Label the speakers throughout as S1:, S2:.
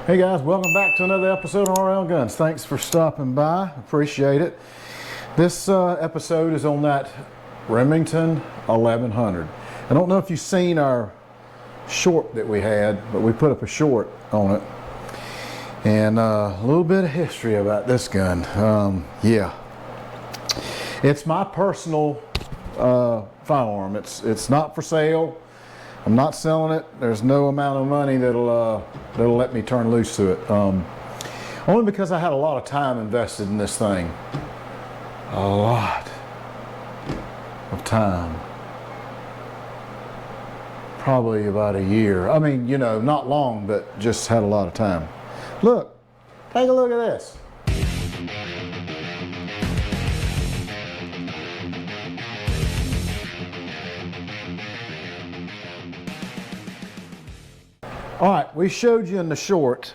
S1: Hey guys, welcome back to another episode of Around Guns. Thanks for stopping by, appreciate it. This episode is on that Remington 1100. I don't know if you've seen our short that we had, but we put up a short on it. And a little bit of history about this gun. Yeah, it's my personal firearm. It's not for sale. I'm not selling it. There's no amount of money that'll let me turn loose to it. Only because I had a lot of time invested in this thing. A lot of time. Probably about a year. I mean, you know, not long, but just had a lot of time. Look, take a look at this. All right, we showed you in the short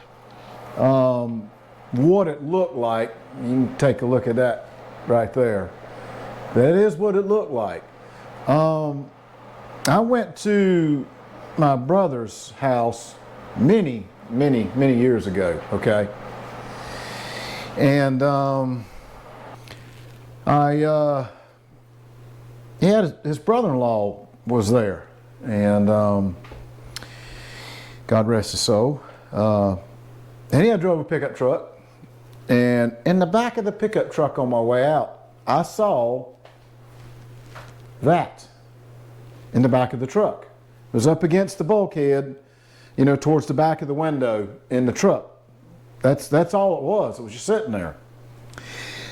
S1: what it looked like. You can take a look at that right there. That is what it looked like. I went to my brother's house many years ago, okay? And his brother-in-law was there, and God rest his soul. And he had drove a pickup truck, and in the back of the pickup truck on my way out, I saw that in the back of the truck. It was up against the bulkhead, you know, towards the back of the window in the truck. That's all it was. It was just sitting there.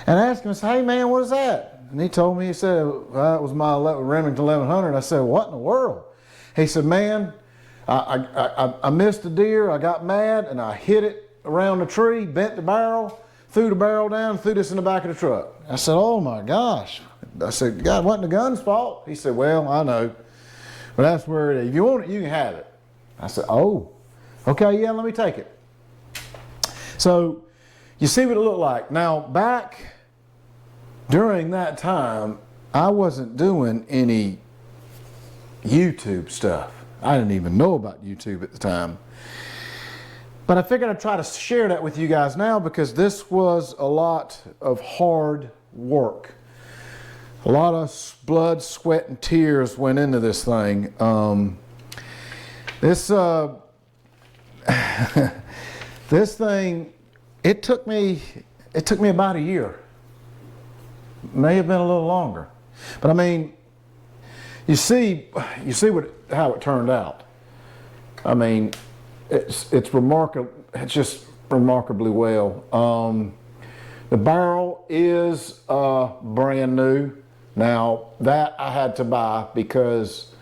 S1: And I asked him, I said, hey man, what is that? And he told me, he said, well, that was my Remington 1100. I said, what in the world? He said, man, I missed a deer, I got mad, and I hit it around the tree, bent the barrel, threw the barrel down, threw this in the back of the truck. I said, oh my gosh. I said, God, wasn't the gun's fault? He said, well, I know, but that's where it is. If you want it, you can have it. I said, oh, okay, yeah, let me take it. So, you see what it looked like. Now, back during that time, I wasn't doing any YouTube stuff. I didn't even know about YouTube at the time. But I figured I'd try to share that with you guys now because this was a lot of hard work. A lot of blood, sweat, and tears went into this thing. This thing, it took me about a year. May have been a little longer. But I mean, you see how it turned out. I mean, it's remarkable. It's just remarkably well. The barrel is brand new. Now that I had to buy because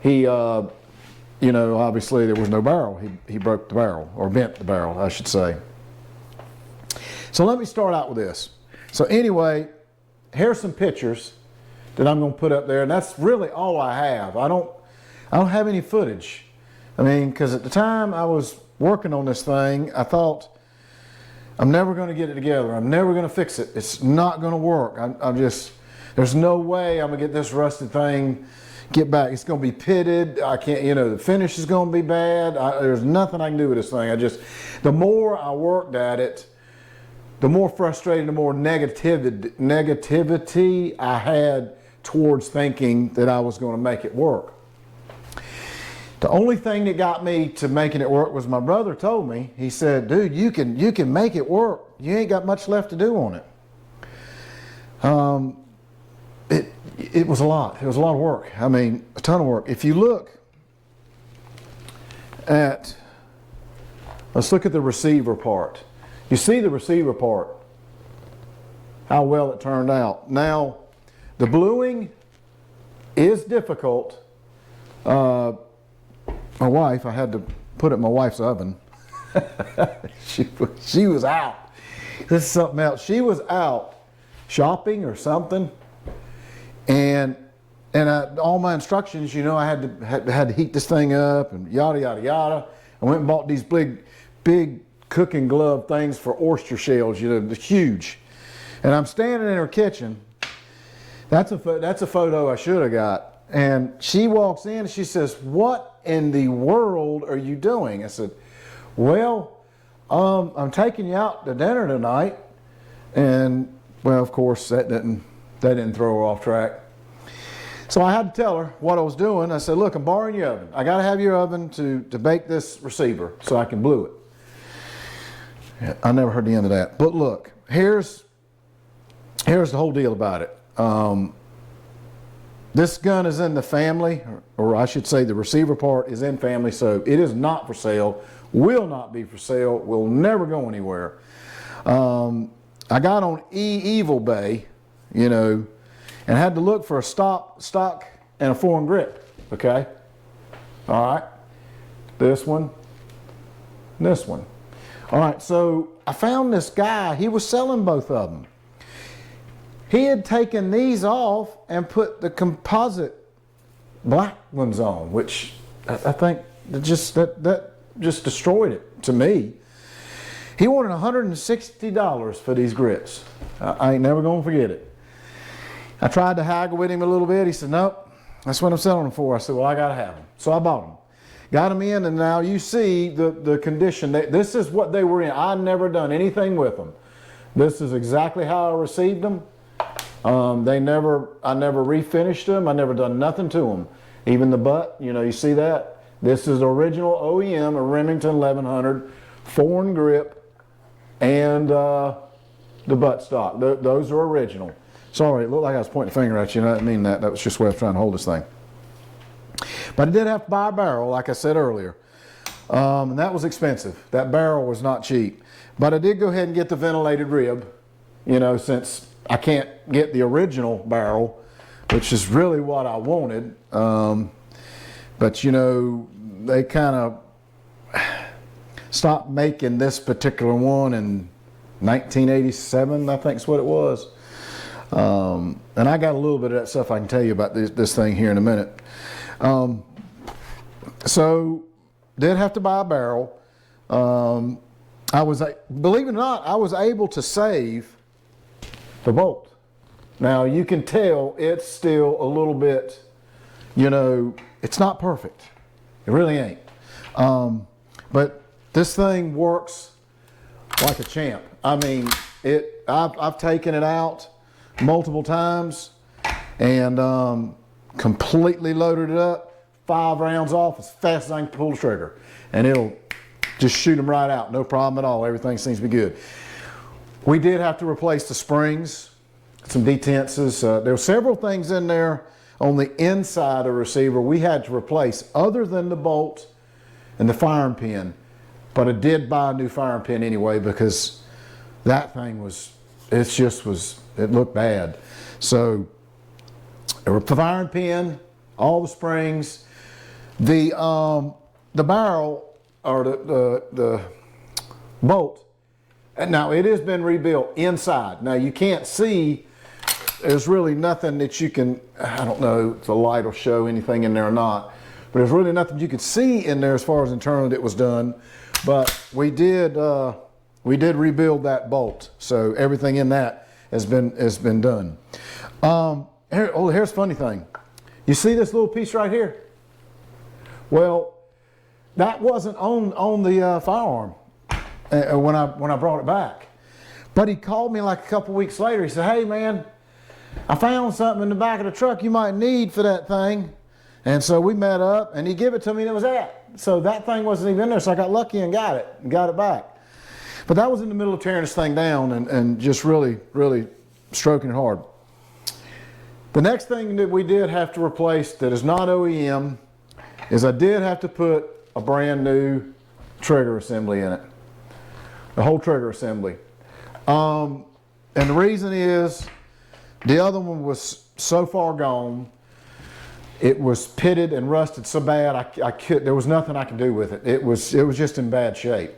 S1: he, you know, obviously there was no barrel. He broke the barrel, or bent the barrel, I should say. So let me start out with this. So anyway, here's some pictures that I'm going to put up there, and that's really all I have. I don't have any footage. I mean, because at the time I was working on this thing, I thought, I'm never going to get it together. I'm never going to fix it. It's not going to work. There's no way I'm going to get this rusted thing, get back. It's going to be pitted. I can't, you know, the finish is going to be bad. There's nothing I can do with this thing. The more I worked at it, the more frustrated, the more negativity I had towards thinking that I was going to make it work. The only thing that got me to making it work was my brother told me, he said, dude, you can make it work. You ain't got much left to do on it. It was a lot. It was a lot of work. I mean, a ton of work. If you look at, let's look at the receiver part. You see the receiver part, how well it turned out. Now, the bluing is difficult. My wife, I had to put it in my wife's oven. she was out. This is something else. She was out shopping or something, and all my instructions, you know, I had to heat this thing up and yada yada yada. I went and bought these big cooking glove things for oyster shells, you know, they're huge. And I'm standing in her kitchen. That's a photo I should have got. And she walks in and she says, "What in the world are you doing?" I said, "Well, I'm taking you out to dinner tonight. And, well, of course, that didn't throw her off track. So I had to tell her what I was doing. I said, look, I'm borrowing your oven. I got to have your oven to bake this receiver so I can blue it. Yeah, I never heard the end of that. But look, here's the whole deal about it. This gun is in the family, or I should say the receiver part is in family, so it is not for sale, will not be for sale, will never go anywhere. I got on Evil Bay, you know, and had to look for a stock and a foreign grip, okay? All right, this one, this one. All right, so I found this guy, he was selling both of them. He had taken these off and put the composite black ones on, which I think that just destroyed it to me. He wanted $160 for these grips. I ain't never gonna forget it. I tried to haggle with him a little bit. He said, nope, that's what I'm selling them for. I said, well, I gotta have them. So I bought them. Got them in, and now you see the condition. This is what they were in. I've never done anything with them. This is exactly how I received them. I never refinished them. I never done nothing to them. Even the butt, you know, you see that? This is original OEM, a Remington 1100, foreign grip, and the butt stock. Those are original. Sorry, it looked like I was pointing a finger at you. I didn't mean that. That was just the way I was trying to hold this thing. But I did have to buy a barrel, like I said earlier. And that was expensive. That barrel was not cheap. But I did go ahead and get the ventilated rib, you know, since I can't get the original barrel, which is really what I wanted. But, you know, they kind of stopped making this particular one in 1987, I think is what it was. And I got a little bit of that stuff I can tell you about this thing here in a minute. So did have to buy a barrel. Believe it or not, I was able to save the bolt. Now you can tell it's still a little bit, you know, it's not perfect. It really ain't. But this thing works like a champ. I mean, I've taken it out multiple times and completely loaded it up, 5 rounds off as fast as I can pull the trigger, and it'll just shoot them right out, no problem at all. Everything seems to be good. We did have to replace the springs, some detenses. There were several things in there on the inside of the receiver we had to replace other than the bolt and the firing pin. But I did buy a new firing pin anyway because that thing it looked bad. So the firing pin, all the springs, the barrel or the bolt. And now it has been rebuilt inside. Now you can't see, there's really nothing that you can, I don't know if the light will show anything in there or not, but there's really nothing you can see in there as far as internally that was done. But we did rebuild that bolt. So everything in that has been done. Here's a funny thing. You see this little piece right here? Well, that wasn't on the firearm when I brought it back. But he called me like a couple weeks later. He said, hey man, I found something in the back of the truck you might need for that thing. And so we met up and he gave it to me and it was that. So that thing wasn't even in there. So I got lucky and got it back. But that was in the middle of tearing this thing down and just really, really stroking it hard. The next thing that we did have to replace that is not OEM is I did have to put a brand new trigger assembly in it. The whole trigger assembly. And the reason is the other one was so far gone. It was pitted and rusted so bad there was nothing I could do with it. It was just in bad shape.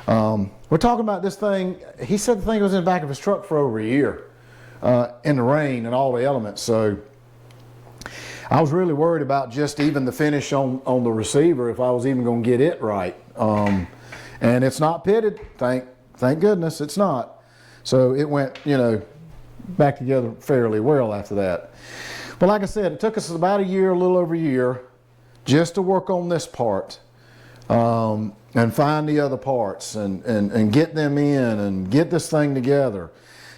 S1: We're talking about this thing. He said the thing was in the back of his truck for over a year in the rain and all the elements. So I was really worried about just even the finish on the receiver, if I was even going to get it right. And it's not pitted. Thank goodness it's not. So it went, you know, back together fairly well after that. But like I said, it took us about a year, a little over a year, just to work on this part. and find the other parts and get them in and get this thing together.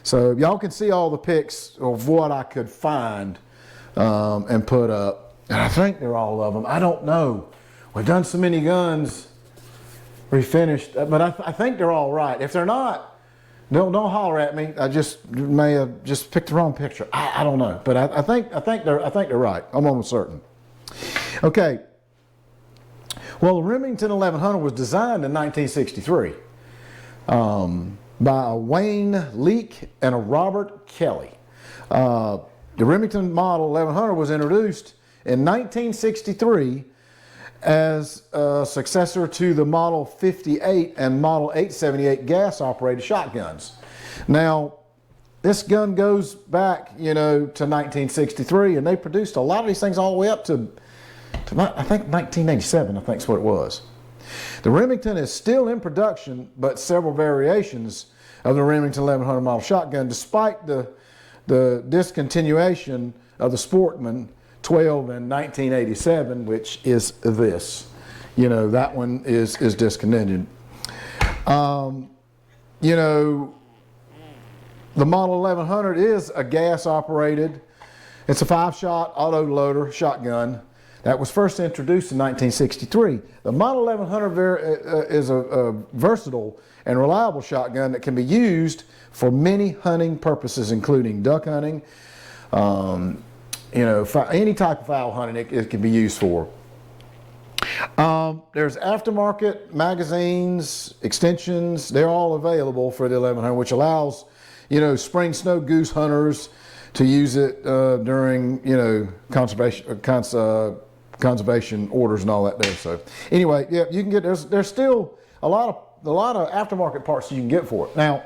S1: So y'all can see all the pics of what I could find and put up. And I think they're all of them. I don't know. We've done so many guns, refinished, but I think they're all right. If they're not, don't holler at me. I just may have just picked the wrong picture. I don't know, but I think they're right. I'm almost certain. Okay. Well, the Remington 1100 was designed in 1963 by a Wayne Leake and a Robert Kelly. The Remington model 1100 was introduced in 1963 as a successor to the Model 58 and Model 878 gas-operated shotguns. Now, this gun goes back, to 1963, and they produced a lot of these things all the way up to I think 1987, I think is what it was. The Remington is still in production, but several variations of the Remington 1100 model shotgun, despite the discontinuation of the Sportsman 12 in 1987, which is this. That one is discontinued. The Model 1100 is a gas-operated. It's a 5-shot auto-loader shotgun that was first introduced in 1963. The Model 1100 is a versatile and reliable shotgun that can be used for many hunting purposes, including duck hunting, any type of fowl hunting it can be used for. There's aftermarket magazines, extensions, they're all available for the 1100, which allows, spring snow goose hunters to use it during, conservation orders and all that there. So anyway, yeah, you can get, there's still a lot of aftermarket parts you can get for it. Now,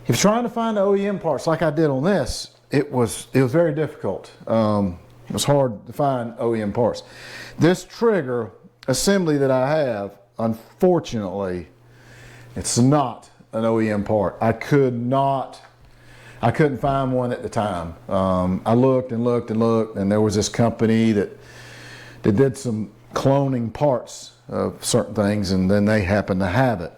S1: if you're trying to find OEM parts like I did on this, it was very difficult. It was hard to find OEM parts. This trigger assembly that I have, unfortunately, it's not an OEM part. I couldn't find one at the time. I looked and looked and looked, and there was this company that did some cloning parts of certain things, and then they happened to have it.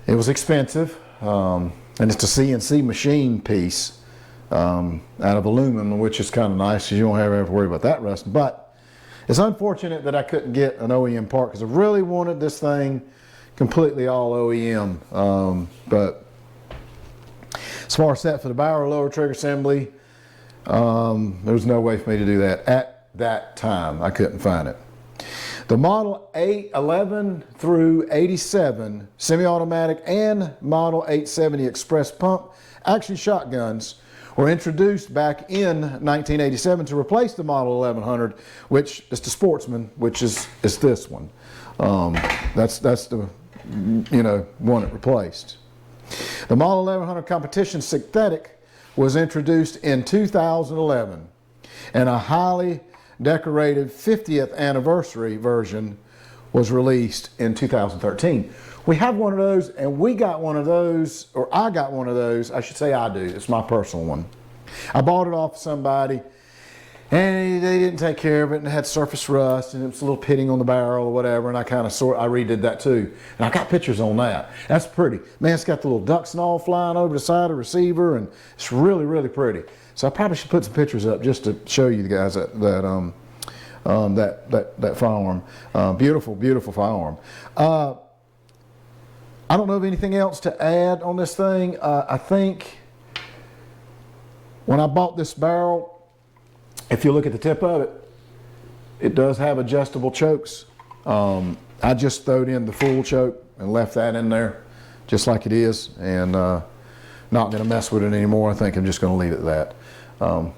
S1: It was expensive, and it's a CNC machine piece out of aluminum, which is kind of nice because you don't have to worry about that rust. But it's unfortunate that I couldn't get an OEM part because I really wanted this thing completely all OEM. But as far as that for the barrel lower trigger assembly, there was no way for me to do that at that time. I couldn't find it. The Model 811 through 87 semi-automatic and Model 870 express pump action shotguns were introduced back in 1987 to replace the Model 1100, which is the Sportsman, which is this one. That's the one it replaced. The Model 1100 Competition Synthetic was introduced in 2011, and a highly decorated 50th anniversary version was released in 2013. We have one of those, and we got one of those, or I got one of those. I should say I do. It's my personal one. I bought it off somebody, and they didn't take care of it, and it had surface rust, and it was a little pitting on the barrel or whatever, and I redid that too. And I got pictures on that. That's pretty. Man, it's got the little ducks and all flying over the side of the receiver, and it's really, really pretty. So I probably should put some pictures up just to show you the guys that firearm. Beautiful, beautiful firearm. I don't know of anything else to add on this thing. I think when I bought this barrel, if you look at the tip of it, it does have adjustable chokes. I just throwed in the full choke and left that in there just like it is, and not going to mess with it anymore. I think I'm just going to leave it at that.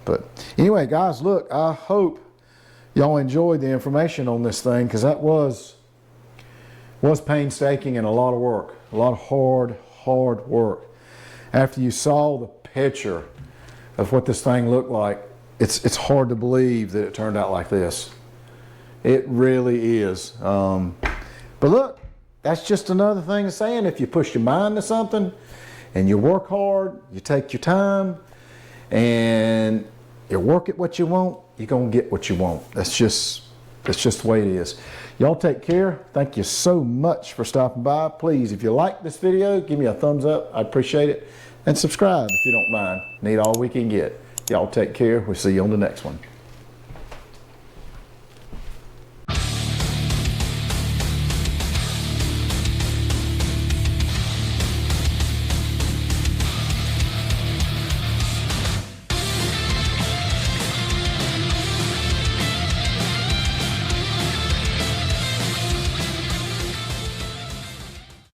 S1: But anyway, guys, look, I hope y'all enjoyed the information on this thing, because that was painstaking and a lot of work, a lot of hard work. After you saw the picture of what this thing looked like, it's hard to believe that it turned out like this. It really is. But look, that's just another thing of saying, if you push your mind to something and you work hard, you take your time, and you work at what you want, you're going to get what you want. That's It's just the way it is. Y'all take care. Thank you so much for stopping by. Please, if you like this video, give me a thumbs up. I appreciate it. And subscribe if you don't mind. Need all we can get. Y'all take care. We'll see you on the next one.